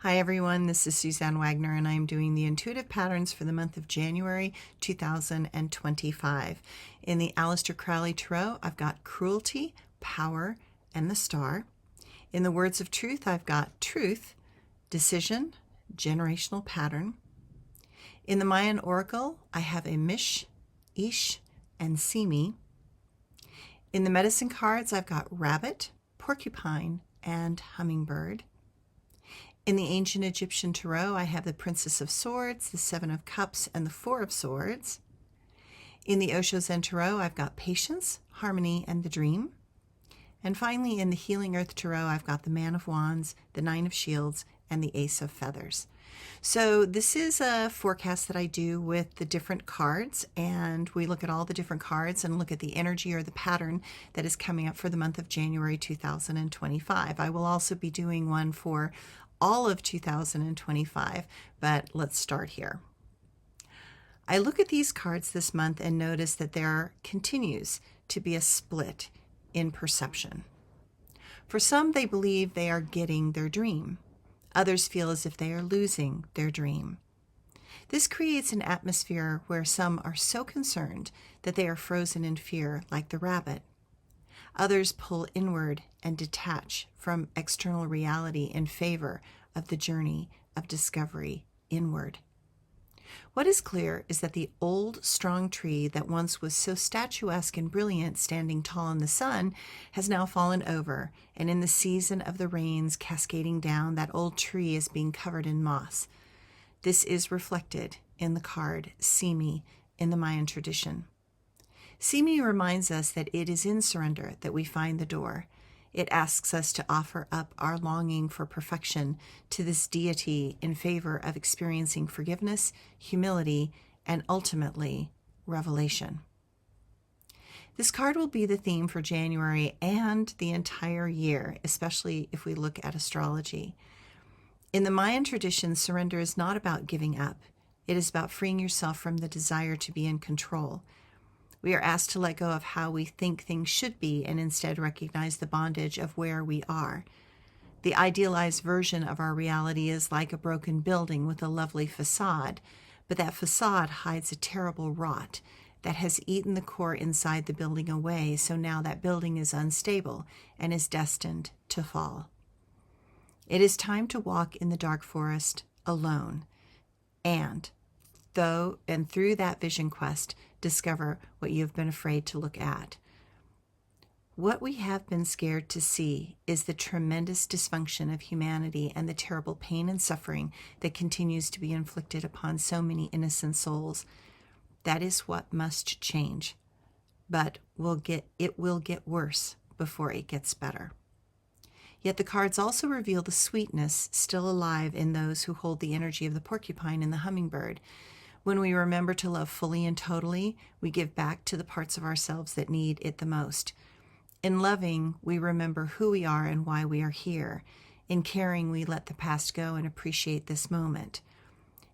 Hi everyone, this is Suzanne Wagner and I am doing the intuitive patterns for the month of January 2025. In the Aleister Crowley Tarot, I've got Cruelty, Power, and the Star. In the Words of Truth, I've got Truth, Decision, Generational Pattern. In the Mayan Oracle, I have a Mish, Ish, and Simi. In the Medicine cards, I've got Rabbit, Porcupine, and Hummingbird. In the Ancient Egyptian Tarot, I have the Princess of Swords, the Seven of Cups, and the Four of Swords. In the Osho Zen Tarot, I've got Patience, Harmony, and the Dream. And finally, in the Healing Earth Tarot, I've got the Man of Wands, the Nine of Shields, and the Ace of Feathers. So this is a forecast that I do with the different cards, and we look at all the different cards and look at the energy or the pattern that is coming up for the month of January 2025. I will also be doing one for all of 2025, but let's start here. I look at these cards this month and notice that there continues to be a split in perception. For some, they believe they are getting their dream. Others feel as if they are losing their dream. This creates an atmosphere where some are so concerned that they are frozen in fear, like the rabbit. Others pull inward and detach from external reality in favor of the journey of discovery inward. What is clear is that the old, strong tree that once was so statuesque and brilliant, standing tall in the sun, has now fallen over, and in the season of the rains cascading down, that old tree is being covered in moss. This is reflected in the card Simi in the Mayan tradition. Simi reminds us that it is in surrender that we find the door. It asks us to offer up our longing for perfection to this deity in favor of experiencing forgiveness, humility, and ultimately, revelation. This card will be the theme for January and the entire year, especially if we look at astrology. In the Mayan tradition, surrender is not about giving up. It is about freeing yourself from the desire to be in control. We are asked to let go of how we think things should be and instead recognize the bondage of where we are. The idealized version of our reality is like a broken building with a lovely facade, but that facade hides a terrible rot that has eaten the core inside the building away, so now that building is unstable and is destined to fall. It is time to walk in the dark forest alone, and through that vision quest, discover what you have been afraid to look at. What we have been scared to see is the tremendous dysfunction of humanity and the terrible pain and suffering that continues to be inflicted upon so many innocent souls. That is what must change, but it will get worse before it gets better. Yet the cards also reveal the sweetness still alive in those who hold the energy of the porcupine and the hummingbird. When we remember to love fully and totally, we give back to the parts of ourselves that need it the most. In loving, we remember who we are and why we are here. In caring, we let the past go and appreciate this moment.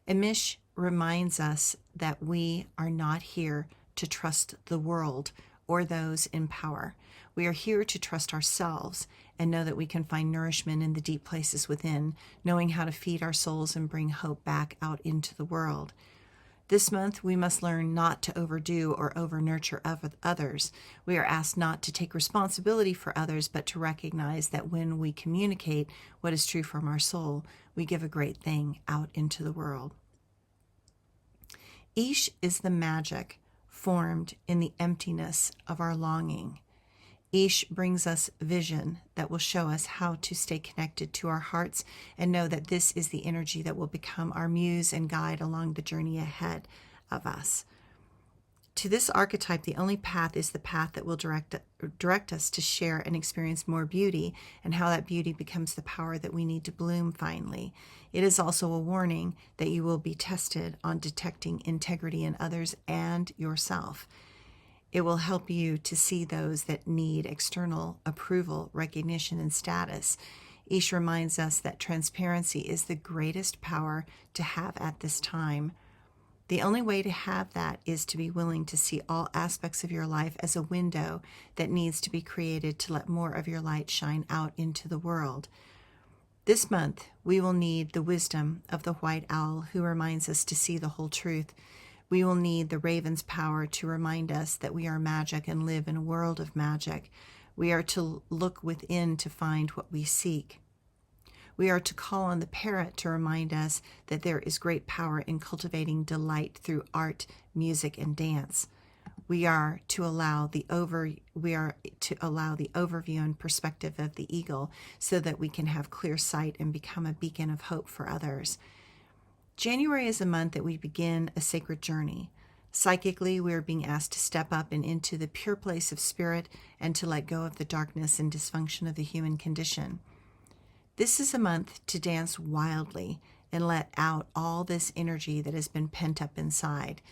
Amish reminds us that we are not here to trust the world or those in power. We are here to trust ourselves and know that we can find nourishment in the deep places within, knowing how to feed our souls and bring hope back out into the world. This month, we must learn not to overdo or over-nurture others. We are asked not to take responsibility for others, but to recognize that when we communicate what is true from our soul, we give a great thing out into the world. Ish is the magic formed in the emptiness of our longing. Ish brings us vision that will show us how to stay connected to our hearts and know that this is the energy that will become our muse and guide along the journey ahead of us. To this archetype, the only path is the path that will direct us to share and experience more beauty, and how that beauty becomes the power that we need to bloom finally. It is also a warning that you will be tested on detecting integrity in others and yourself. It will help you to see those that need external approval, recognition, and status. Ish reminds us that transparency is the greatest power to have at this time. The only way to have that is to be willing to see all aspects of your life as a window that needs to be created to let more of your light shine out into the world. This month, we will need the wisdom of the white owl who reminds us to see the whole truth. We will need the raven's power to remind us that we are magic and live in a world of magic. We are to look within to find what we seek. We are to call on the parrot to remind us that there is great power in cultivating delight through art, music, and dance. We are to allow the overview and perspective of the eagle so that we can have clear sight and become a beacon of hope for others. January is a month that we begin a sacred journey. Psychically, we are being asked to step up and into the pure place of spirit and to let go of the darkness and dysfunction of the human condition. This is a month to dance wildly and let out all this energy that has been pent up inside.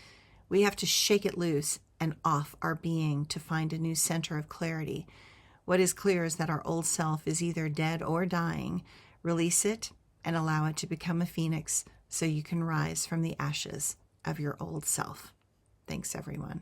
We have to shake it loose and off our being to find a new center of clarity. What is clear is that our old self is either dead or dying. Release it and allow it to become a phoenix so you can rise from the ashes of your old self. Thanks, everyone.